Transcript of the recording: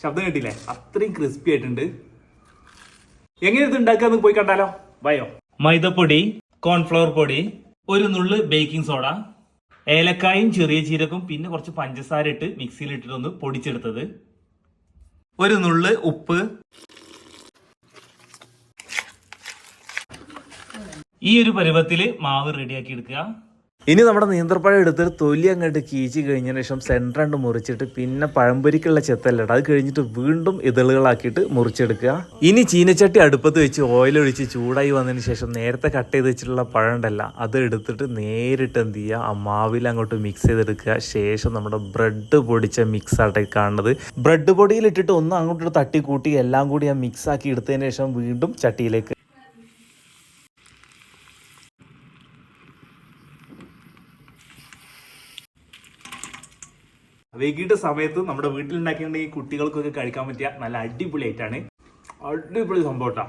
ശബ്ദം കേട്ടില്ലേ? അത്രയും ക്രിസ്പി ആയിട്ടുണ്ട്. എങ്ങനെ ഇത് ഉണ്ടാക്കാന്ന് പോയി കണ്ടാലോ? വയോ. മൈദപ്പൊടി, കോൺഫ്ലവർ പൊടി, ഒരു നുള്ള് ബേക്കിംഗ് സോഡ, ഏലക്കായും ചെറിയ ജീരകവും പിന്നെ കുറച്ച് പഞ്ചസാര ഇട്ട് മിക്സിയിൽ ഇട്ടിട്ടൊന്ന് പൊടിച്ചെടുത്തത്, ഒരു നുള്ള് ഉപ്പ്. ഈ ഒരു പരുവത്തിൽ മാവ് റെഡിയാക്കി എടുക്കുക. ഇനി നമ്മുടെ നീന്തപ്പഴം എടുത്തിട്ട് തൊലി അങ്ങോട്ട് കീച്ചി കഴിഞ്ഞതിന് ശേഷം സെൻറ്റർ രണ്ട് മുറിച്ചിട്ട് പിന്നെ പഴംപൊരിക്കുള്ള ചെത്തല്ലിട്ട് അത് കഴിഞ്ഞിട്ട് വീണ്ടും ഇതളുകളാക്കിയിട്ട് മുറിച്ചെടുക്കുക. ഇനി ചീനച്ചട്ടി അടുപ്പത്ത് വെച്ച് ഓയിലൊഴിച്ച് ചൂടായി വന്നതിന് ശേഷം നേരത്തെ കട്ട് ചെയ്ത് വെച്ചിട്ടുള്ള പഴം ഉണ്ടല്ല അത് എടുത്തിട്ട് നേരിട്ട് എന്ത് ചെയ്യുക, ആ മാവിൽ അങ്ങോട്ട് മിക്സ് ചെയ്തെടുക്കുക. ശേഷം നമ്മുടെ ബ്രെഡ് പൊടിച്ച മിക്സ് ആട്ടെ കാണുന്നത്. ബ്രെഡ് പൊടിയിലിട്ടിട്ട് ഒന്ന് അങ്ങോട്ട് തട്ടി കൂട്ടി എല്ലാം കൂടി ആ മിക്സ് ആക്കി എടുത്തതിന് ശേഷം വീണ്ടും ചട്ടിയിലേക്ക്. വൈകിട്ട് സമയത്ത് നമ്മുടെ വീട്ടിലുണ്ടാക്കിയിട്ടുണ്ടെങ്കിൽ കുട്ടികൾക്കൊക്കെ കഴിക്കാൻ പറ്റിയ നല്ല അടിപൊളിയായിട്ടാണ്. അടിപൊളി സംഭവം കേട്ടോ.